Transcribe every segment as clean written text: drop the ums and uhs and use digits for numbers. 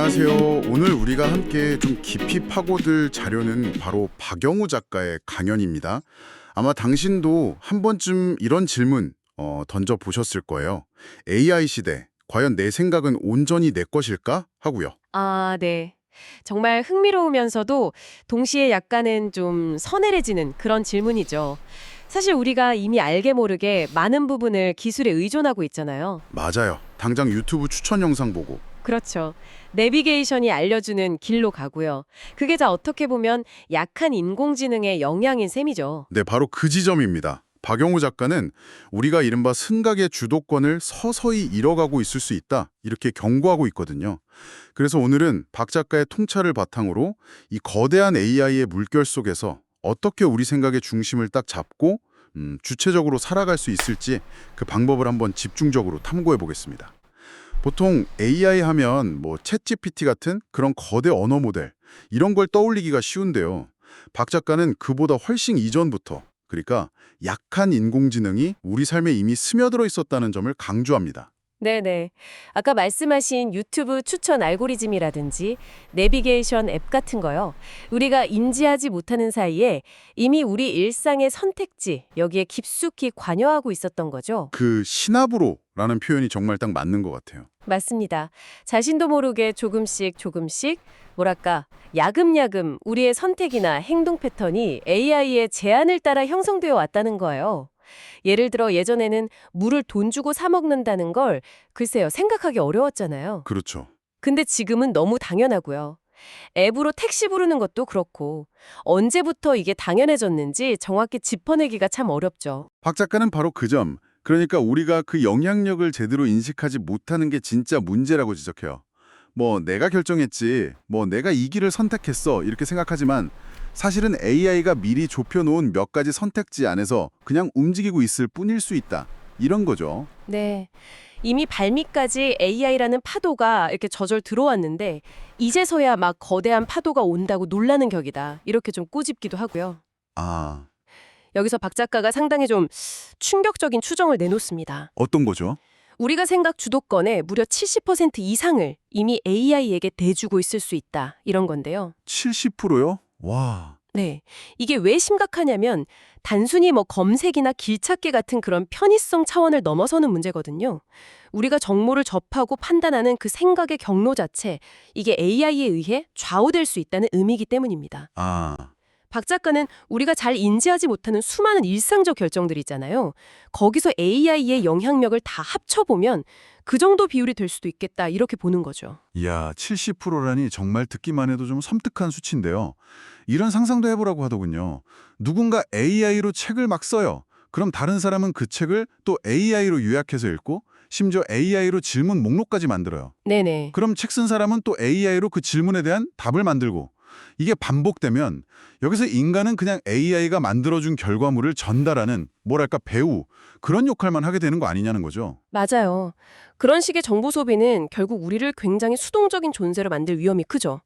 안녕하세요. 오늘 우리가 함께 좀 깊이 파고들 자료는 바로 박영우 작가의 강연입니다. 아마 당신도 한 번쯤 이런 질문 던져보셨을 거예요. AI 시대, 과연 내 생각은 온전히 내 것일까? 하고요. 아, 네. 정말 흥미로우면서도 동시에 약간은 좀 서늘해지는 그런 질문이죠. 사실 우리가 이미 알게 모르게 많은 부분을 기술에 의존하고 있잖아요. 맞아요. 당장 유튜브 추천 영상 보고. 그렇죠. 내비게이션이 알려주는 길로 가고요. 그게 다 어떻게 보면 약한 인공지능의 영향인 셈이죠. 네, 바로 그 지점입니다. 박영우 작가는 우리가 이른바 생각의 주도권을 서서히 잃어가고 있을 수 있다, 이렇게 경고하고 있거든요. 그래서 오늘은 박 작가의 통찰을 바탕으로 이 거대한 AI의 물결 속에서 어떻게 우리 생각의 중심을 딱 잡고 주체적으로 살아갈 수 있을지 그 방법을 한번 집중적으로 탐구해 보겠습니다. 보통 AI 하면 뭐 챗GPT 같은 그런 거대 언어 모델 이런 걸 떠올리기가 쉬운데요. 박 작가는 그보다 훨씬 이전부터, 그러니까 약한 인공지능이 우리 삶에 이미 스며들어 있었다는 점을 강조합니다. 네네. 아까 말씀하신 유튜브 추천 알고리즘이라든지 내비게이션 앱 같은 거요. 우리가 인지하지 못하는 사이에 이미 우리 일상의 선택지, 여기에 깊숙이 관여하고 있었던 거죠. 그 시나브로라는 표현이 정말 딱 맞는 것 같아요. 맞습니다. 자신도 모르게 조금씩 조금씩 뭐랄까 야금야금 우리의 선택이나 행동 패턴이 AI의 제안을 따라 형성되어 왔다는 거예요. 예를 들어 예전에는 물을 돈 주고 사 먹는다는 걸 글쎄요 생각하기 어려웠잖아요. 그렇죠. 근데 지금은 너무 당연하고요. 앱으로 택시 부르는 것도 그렇고 언제부터 이게 당연해졌는지 정확히 짚어내기가 참 어렵죠. 박 작가는 바로 그 점, 그러니까 우리가 그 영향력을 제대로 인식하지 못하는 게 진짜 문제라고 지적해요. 뭐 내가 결정했지, 뭐 내가 이 길을 선택했어 이렇게 생각하지만 사실은 AI가 미리 좁혀놓은 몇 가지 선택지 안에서 그냥 움직이고 있을 뿐일 수 있다. 이런 거죠. 네. 이미 발밑까지 AI라는 파도가 이렇게 저절 들어왔는데 이제서야 막 거대한 파도가 온다고 놀라는 격이다. 이렇게 좀 꼬집기도 하고요. 아, 여기서 박 작가가 상당히 좀 충격적인 추정을 내놓습니다. 어떤 거죠? 우리가 생각 주도권의 무려 70% 이상을 이미 AI에게 대주고 있을 수 있다. 이런 건데요. 70%요? 와, 네. 이게 왜 심각하냐면 단순히 뭐 검색이나 길찾기 같은 그런 편의성 차원을 넘어서는 문제거든요. 우리가 정보를 접하고 판단하는 그 생각의 경로 자체, 이게 AI에 의해 좌우될 수 있다는 의미이기 때문입니다. 아, 박 작가는 우리가 잘 인지하지 못하는 수많은 일상적 결정들 있잖아요. 거기서 AI의 영향력을 다 합쳐보면 그 정도 비율이 될 수도 있겠다 이렇게 보는 거죠. 이야, 70%라니 정말 듣기만 해도 좀 섬뜩한 수치인데요. 이런 상상도 해보라고 하더군요. 누군가 AI로 책을 막 써요. 그럼 다른 사람은 그 책을 또 AI로 요약해서 읽고 심지어 AI로 질문 목록까지 만들어요. 네네. 그럼 책 쓴 사람은 또 AI로 그 질문에 대한 답을 만들고 이게 반복되면 여기서 인간은 그냥 AI가 만들어준 결과물을 전달하는 뭐랄까 배우 그런 역할만 하게 되는 거 아니냐는 거죠. 맞아요. 그런 식의 정보 소비는 결국 우리를 굉장히 수동적인 존재로 만들 위험이 크죠.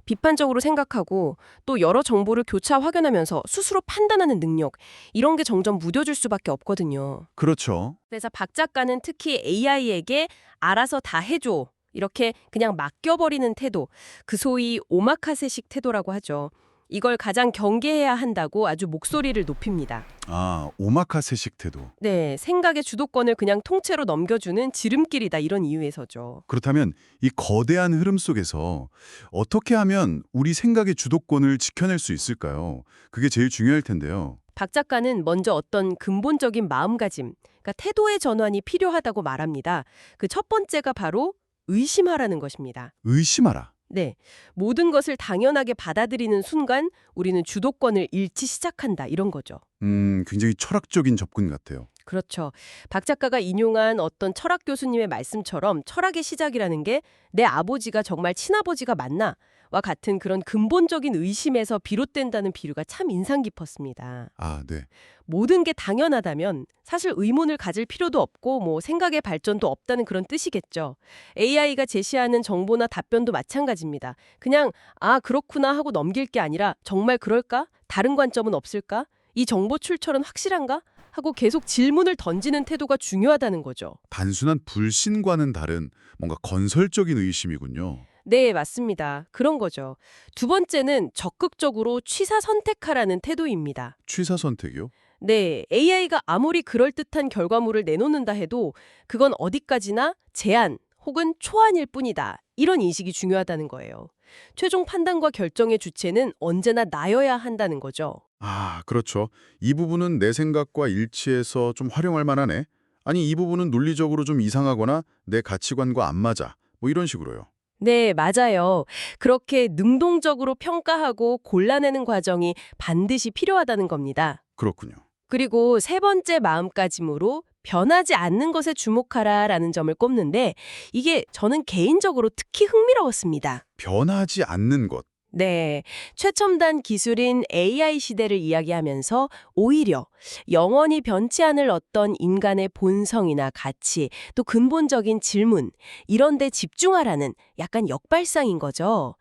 비판적으로 생각하고 또 여러 정보를 교차 확인하면서 스스로 판단하는 능력, 이런 게 점점 무뎌질 수밖에 없거든요. 그렇죠. 그래서 박 작가는 특히 AI에게 알아서 다 해줘. 이렇게 그냥 맡겨버리는 태도, 그 소위 오마카세식 태도라고 하죠. 이걸 가장 경계해야 한다고 아주 목소리를 높입니다. 아, 오마카세식 태도. 네, 생각의 주도권을 그냥 통째로 넘겨주는 지름길이다 이런 이유에서죠. 그렇다면 이 거대한 흐름 속에서 어떻게 하면 우리 생각의 주도권을 지켜낼 수 있을까요? 그게 제일 중요할 텐데요. 박 작가는 먼저 어떤 근본적인 마음가짐, 그러니까 태도의 전환이 필요하다고 말합니다. 그 첫 번째가 바로 의심하라는 것입니다. 의심하라. 네, 모든 것을 당연하게 받아들이는 순간 우리는 주도권을 잃기 시작한다 이런 거죠. 굉장히 철학적인 접근 같아요. 그렇죠. 박 작가가 인용한 어떤 철학 교수님의 말씀처럼 철학의 시작이라는 게 내 아버지가 정말 친아버지가 맞나? 와 같은 그런 근본적인 의심에서 비롯된다는 비유가 참 인상 깊었습니다. 아, 네. 모든 게 당연하다면 사실 의문을 가질 필요도 없고 뭐 생각의 발전도 없다는 그런 뜻이겠죠. AI가 제시하는 정보나 답변도 마찬가지입니다. 그냥 아 그렇구나 하고 넘길 게 아니라 정말 그럴까? 다른 관점은 없을까? 이 정보 출처는 확실한가? 하고 계속 질문을 던지는 태도가 중요하다는 거죠. 단순한 불신과는 다른 뭔가 건설적인 의심이군요. 네, 맞습니다. 그런 거죠. 두 번째는 적극적으로 취사 선택하라는 태도입니다. 취사 선택이요? 네, AI가 아무리 그럴듯한 결과물을 내놓는다 해도 그건 어디까지나 제한 혹은 초안일 뿐이다. 이런 인식이 중요하다는 거예요. 최종 판단과 결정의 주체는 언제나 나여야 한다는 거죠. 아, 그렇죠. 이 부분은 내 생각과 일치해서 좀 활용할 만하네. 아니, 이 부분은 논리적으로 좀 이상하거나 내 가치관과 안 맞아. 뭐 이런 식으로요. 네, 맞아요. 그렇게 능동적으로 평가하고 골라내는 과정이 반드시 필요하다는 겁니다. 그렇군요. 그리고 세 번째 마음가짐으로 변하지 않는 것에 주목하라라는 점을 꼽는데 이게 저는 개인적으로 특히 흥미로웠습니다. 변하지 않는 것. 네, 최첨단 기술인 AI 시대를 이야기하면서 오히려 영원히 변치 않을 어떤 인간의 본성이나 가치, 또 근본적인 질문, 이런 데 집중하라는 약간 역발상인 거죠.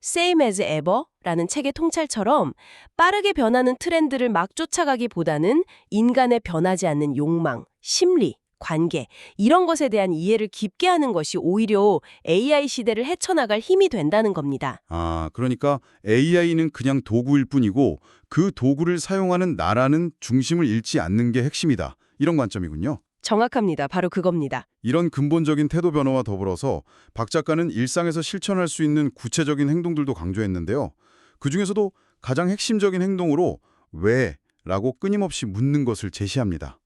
Same as Ever라는 책의 통찰처럼 빠르게 변하는 트렌드를 막 쫓아가기보다는 인간의 변하지 않는 욕망, 심리, 관계, 이런 것에 대한 이해를 깊게 하는 것이 오히려 AI 시대를 헤쳐나갈 힘이 된다는 겁니다. 아, 그러니까 AI는 그냥 도구일 뿐이고 그 도구를 사용하는 나라는 중심을 잃지 않는 게 핵심이다. 이런 관점이군요. 정확합니다. 바로 그겁니다. 이런 근본적인 태도 변화와 더불어서 박 작가는 일상에서 실천할 수 있는 구체적인 행동들도 강조했는데요. 그중에서도 가장 핵심적인 행동으로 왜? 라고 끊임없이 묻는 것을 제시합니다.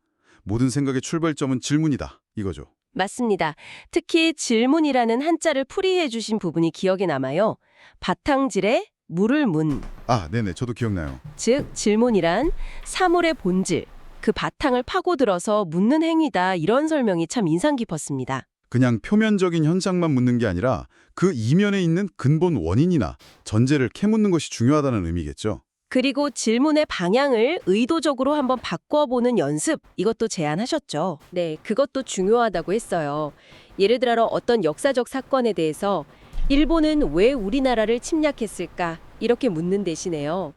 모든 생각의 출발점은 질문이다. 이거죠. 맞습니다. 특히 질문이라는 한자를 풀이해 주신 부분이 기억에 남아요. 바탕질에 물을 문, 아, 네네. 저도 기억나요. 즉 질문이란 사물의 본질, 그 바탕을 파고들어서 묻는 행위다 이런 설명이 참 인상 깊었습니다. 그냥 표면적인 현상만 묻는 게 아니라 그 이면에 있는 근본 원인이나 전제를 캐묻는 것이 중요하다는 의미겠죠. 그리고 질문의 방향을 의도적으로 한번 바꿔보는 연습, 이것도 제안하셨죠. 네, 그것도 중요하다고 했어요. 예를 들어 어떤 역사적 사건에 대해서 일본은 왜 우리나라를 침략했을까? 이렇게 묻는 대신에요.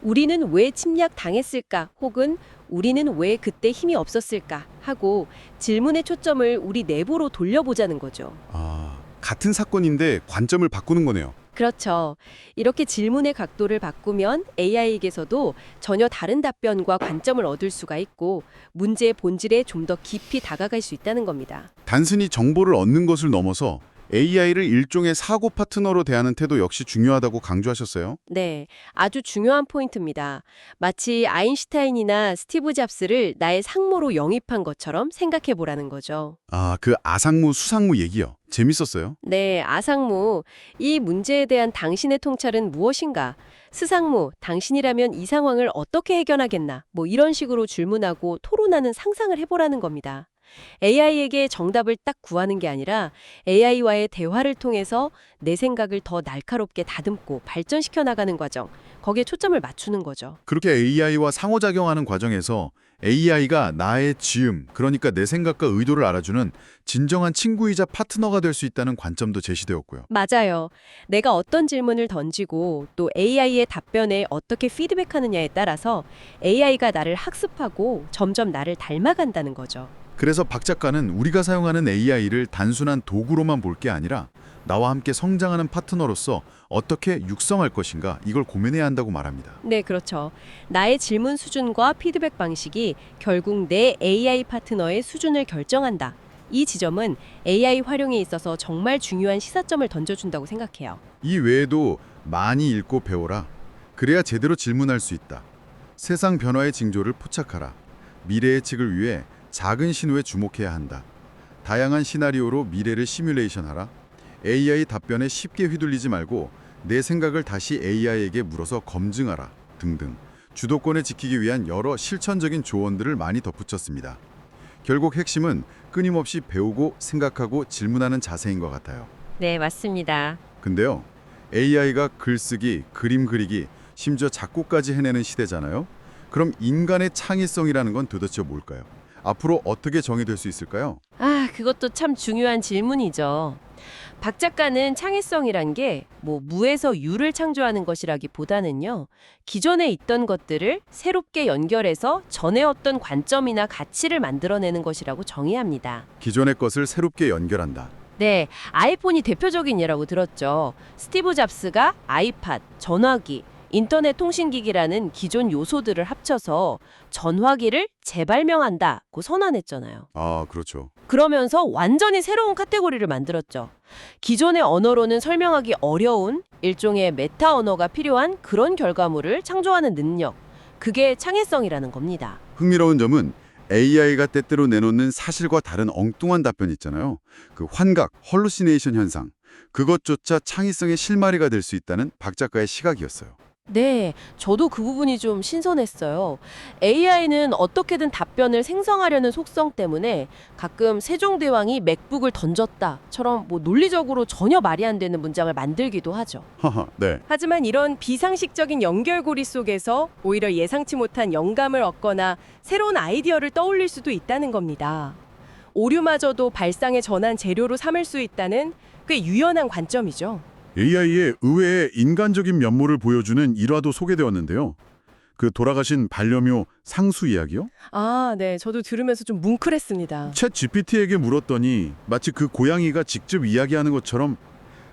우리는 왜 침략당했을까? 혹은 우리는 왜 그때 힘이 없었을까? 하고 질문의 초점을 우리 내부로 돌려보자는 거죠. 아, 같은 사건인데 관점을 바꾸는 거네요. 그렇죠. 이렇게 질문의 각도를 바꾸면 AI에게서도 전혀 다른 답변과 관점을 얻을 수가 있고 문제의 본질에 좀 더 깊이 다가갈 수 있다는 겁니다. 단순히 정보를 얻는 것을 넘어서 AI를 일종의 사고 파트너로 대하는 태도 역시 중요하다고 강조하셨어요. 네, 아주 중요한 포인트입니다. 마치 아인슈타인이나 스티브 잡스를 나의 상무로 영입한 것처럼 생각해 보라는 거죠. 아, 그 아상무 수상무 얘기요. 재밌었어요. 네, 아상무, 이 문제에 대한 당신의 통찰은 무엇인가? 스상무, 당신이라면 이 상황을 어떻게 해결하겠나? 뭐 이런 식으로 질문하고 토론하는 상상을 해보라는 겁니다. AI에게 정답을 딱 구하는 게 아니라 AI와의 대화를 통해서 내 생각을 더 날카롭게 다듬고 발전시켜 나가는 과정, 거기에 초점을 맞추는 거죠. 그렇게 AI와 상호작용하는 과정에서 AI가 나의 지음, 그러니까 내 생각과 의도를 알아주는 진정한 친구이자 파트너가 될 수 있다는 관점도 제시되었고요. 맞아요. 내가 어떤 질문을 던지고 또 AI의 답변에 어떻게 피드백하느냐에 따라서 AI가 나를 학습하고 점점 나를 닮아간다는 거죠. 그래서 박 작가는 우리가 사용하는 AI를 단순한 도구로만 볼 게 아니라 나와 함께 성장하는 파트너로서 어떻게 육성할 것인가 이걸 고민해야 한다고 말합니다. 네, 그렇죠. 나의 질문 수준과 피드백 방식이 결국 내 AI 파트너의 수준을 결정한다. 이 지점은 AI 활용에 있어서 정말 중요한 시사점을 던져준다고 생각해요. 이 외에도 많이 읽고 배워라. 그래야 제대로 질문할 수 있다. 세상 변화의 징조를 포착하라. 미래 예측을 위해 작은 신호에 주목해야 한다. 다양한 시나리오로 미래를 시뮬레이션하라. AI 답변에 쉽게 휘둘리지 말고 내 생각을 다시 AI에게 물어서 검증하라. 등등. 주도권을 지키기 위한 여러 실천적인 조언들을 많이 덧붙였습니다. 결국 핵심은 끊임없이 배우고 생각하고 질문하는 자세인 것 같아요. 네, 맞습니다. 근데요, AI가 글쓰기, 그림 그리기, 심지어 작곡까지 해내는 시대잖아요. 그럼 인간의 창의성이라는 건 도대체 뭘까요? 앞으로 어떻게 정의될 수 있을까요? 아, 그것도 참 중요한 질문이죠. 박 작가는 창의성이란 게 뭐 무에서 유를 창조하는 것이라기보다는요. 기존에 있던 것들을 새롭게 연결해서 전에 어떤 관점이나 가치를 만들어내는 것이라고 정의합니다. 기존의 것을 새롭게 연결한다. 네, 아이폰이 대표적인 예라고 들었죠. 스티브 잡스가 아이팟, 전화기, 인터넷 통신기기라는 기존 요소들을 합쳐서 전화기를 재발명한다고 선언했잖아요. 아, 그렇죠. 그러면서 완전히 새로운 카테고리를 만들었죠. 기존의 언어로는 설명하기 어려운 일종의 메타 언어가 필요한 그런 결과물을 창조하는 능력. 그게 창의성이라는 겁니다. 흥미로운 점은 AI가 때때로 내놓는 사실과 다른 엉뚱한 답변 있잖아요. 그 환각, 헐루시네이션 현상. 그것조차 창의성의 실마리가 될 수 있다는 박 작가의 시각이었어요. 네, 저도 그 부분이 좀 신선했어요. AI는 어떻게든 답변을 생성하려는 속성 때문에 가끔 세종대왕이 맥북을 던졌다처럼 논리적으로 전혀 말이 안 되는 문장을 만들기도 하죠. 하하, 네. 하지만 이런 비상식적인 연결고리 속에서 오히려 예상치 못한 영감을 얻거나 새로운 아이디어를 떠올릴 수도 있다는 겁니다. 오류마저도 발상의 전환 재료로 삼을 수 있다는 꽤 유연한 관점이죠. AI의 의외의 인간적인 면모를 보여주는 일화도 소개되었는데요. 그 돌아가신 반려묘 상수 이야기요? 아, 네. 저도 들으면서 좀 뭉클했습니다. 챗 GPT에게 물었더니 마치 그 고양이가 직접 이야기하는 것처럼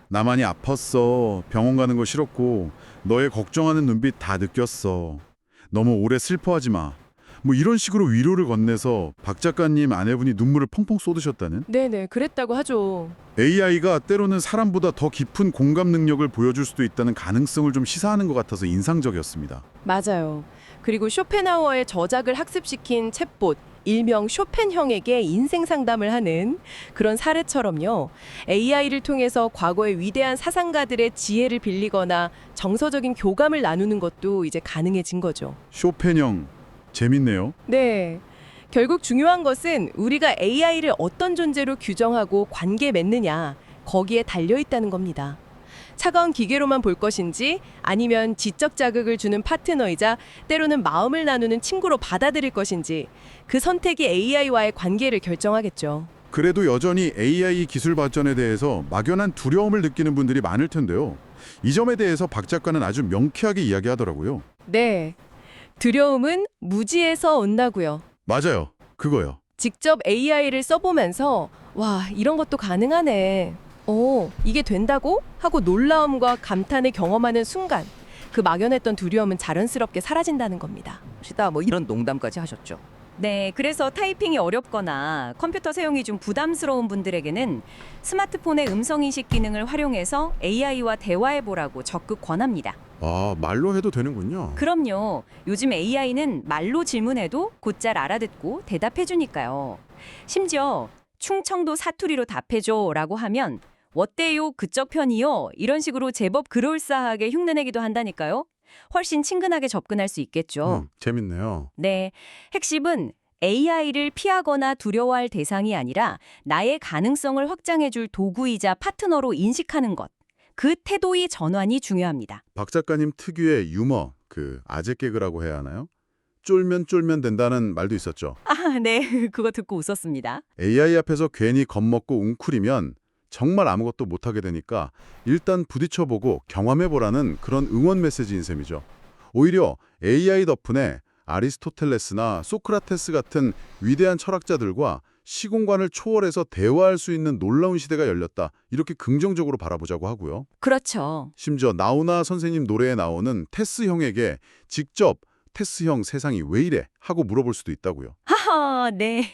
나만이 아팠어. 병원 가는 거 싫었고 너의 걱정하는 눈빛 다 느꼈어. 너무 오래 슬퍼하지 마. 뭐 이런 식으로 위로를 건네서 박 작가님 아내분이 눈물을 펑펑 쏟으셨다는? 네네, 그랬다고 하죠. AI가 때로는 사람보다 더 깊은 공감 능력을 보여줄 수도 있다는 가능성을 좀 시사하는 것 같아서 인상적이었습니다. 맞아요. 그리고 쇼펜하우어의 저작을 학습시킨 챗봇, 일명 쇼펜형에게 인생 상담을 하는 그런 사례처럼요. AI를 통해서 과거의 위대한 사상가들의 지혜를 빌리거나 정서적인 교감을 나누는 것도 이제 가능해진 거죠. 쇼펜형, 재밌네요. 네. 결국 중요한 것은 우리가 AI를 어떤 존재로 규정하고 관계 맺느냐, 거기에 달려 있다는 겁니다. 차가운 기계로만 볼 것인지 아니면 지적 자극을 주는 파트너이자 때로는 마음을 나누는 친구로 받아들일 것인지 그 선택이 AI와의 관계를 결정하겠죠. 그래도 여전히 AI 기술 발전에 대해서 막연한 두려움을 느끼는 분들이 많을 텐데요. 이 점에 대해서 박 작가는 아주 명쾌하게 이야기하더라고요. 네. 두려움은 무지에서 온다고요. 맞아요. 그거요. 직접 AI를 써보면서 와, 이런 것도 가능하네. 이게 된다고? 하고 놀라움과 감탄을 경험하는 순간 그 막연했던 두려움은 자연스럽게 사라진다는 겁니다. 시다 뭐 이런 농담까지 하셨죠. 네, 그래서 타이핑이 어렵거나 컴퓨터 사용이 좀 부담스러운 분들에게는 스마트폰의 음성인식 기능을 활용해서 AI와 대화해보라고 적극 권합니다. 아, 말로 해도 되는군요. 그럼요. 요즘 AI는 말로 질문해도 곧잘 알아듣고 대답해주니까요. 심지어 충청도 사투리로 답해줘라고 하면 어때요? 그쪽 편이요? 이런 식으로 제법 그럴싸하게 흉내내기도 한다니까요. 훨씬 친근하게 접근할 수 있겠죠. 재밌네요. 네, 핵심은 AI를 피하거나 두려워할 대상이 아니라 나의 가능성을 확장해줄 도구이자 파트너로 인식하는 것. 그 태도의 전환이 중요합니다. 박 작가님 특유의 유머, 그 아재 개그라고 해야 하나요? 쫄면 된다는 말도 있었죠. 아, 네, 그거 듣고 웃었습니다. AI 앞에서 괜히 겁먹고 웅크리면 정말 아무것도 못하게 되니까 일단 부딪혀보고 경험해보라는 그런 응원 메시지인 셈이죠. 오히려 AI 덕분에 아리스토텔레스나 소크라테스 같은 위대한 철학자들과 시공간을 초월해서 대화할 수 있는 놀라운 시대가 열렸다. 이렇게 긍정적으로 바라보자고 하고요. 그렇죠. 심지어 나우나 선생님 노래에 나오는 테스 형에게 직접 테스 형 세상이 왜 이래? 하고 물어볼 수도 있다고요. 하하, 네.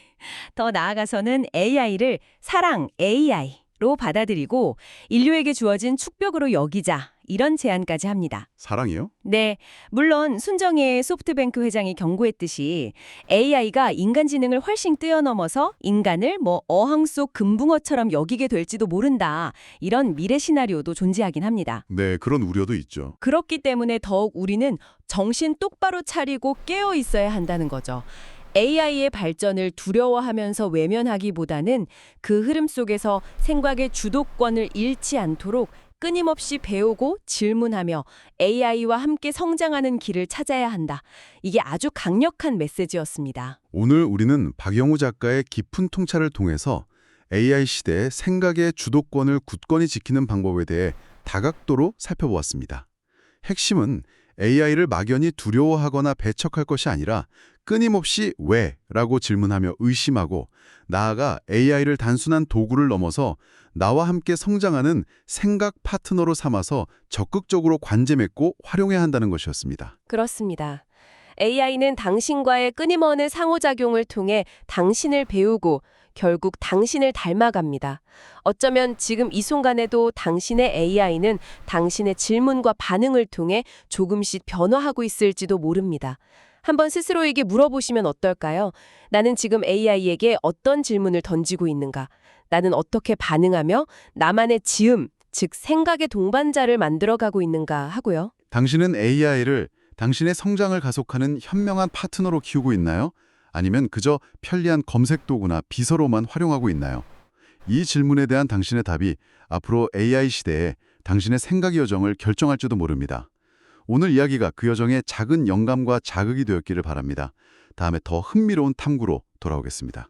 더 나아가서는 AI를 사랑 AI로 받아들이고 인류에게 주어진 축복으로 여기자. 이런 제안까지 합니다. 사랑이요? 네, 물론 순정의 소프트뱅크 회장이 경고했듯이 AI가 인간 지능을 훨씬 뛰어넘어서 인간을 어항 속 금붕어처럼 여기게 될지도 모른다. 이런 미래 시나리오도 존재하긴 합니다. 네, 그런 우려도 있죠. 그렇기 때문에 더욱 우리는 정신 똑바로 차리고 깨어 있어야 한다는 거죠. AI의 발전을 두려워하면서 외면하기보다는 그 흐름 속에서 생각의 주도권을 잃지 않도록 끊임없이 배우고 질문하며 AI와 함께 성장하는 길을 찾아야 한다. 이게 아주 강력한 메시지였습니다. 오늘 우리는 박영우 작가의 깊은 통찰을 통해서 AI 시대의 생각의 주도권을 굳건히 지키는 방법에 대해 다각도로 살펴보았습니다. 핵심은 AI를 막연히 두려워하거나 배척할 것이 아니라 끊임없이 왜? 라고 질문하며 의심하고 나아가 AI를 단순한 도구를 넘어서 나와 함께 성장하는 생각 파트너로 삼아서 적극적으로 관제 맺고 활용해야 한다는 것이었습니다. 그렇습니다. AI는 당신과의 끊임없는 상호작용을 통해 당신을 배우고 결국 당신을 닮아갑니다. 어쩌면 지금 이 순간에도 당신의 AI는 당신의 질문과 반응을 통해 조금씩 변화하고 있을지도 모릅니다. 한번 스스로에게 물어보시면 어떨까요? 나는 지금 AI에게 어떤 질문을 던지고 있는가? 나는 어떻게 반응하며 나만의 지음, 즉 생각의 동반자를 만들어가고 있는가 하고요. 당신은 AI를 당신의 성장을 가속하는 현명한 파트너로 키우고 있나요? 아니면 그저 편리한 검색 도구나 비서로만 활용하고 있나요? 이 질문에 대한 당신의 답이 앞으로 AI 시대에 당신의 생각 여정을 결정할지도 모릅니다. 오늘 이야기가 그 여정의 작은 영감과 자극이 되었기를 바랍니다. 다음에 더 흥미로운 탐구로 돌아오겠습니다.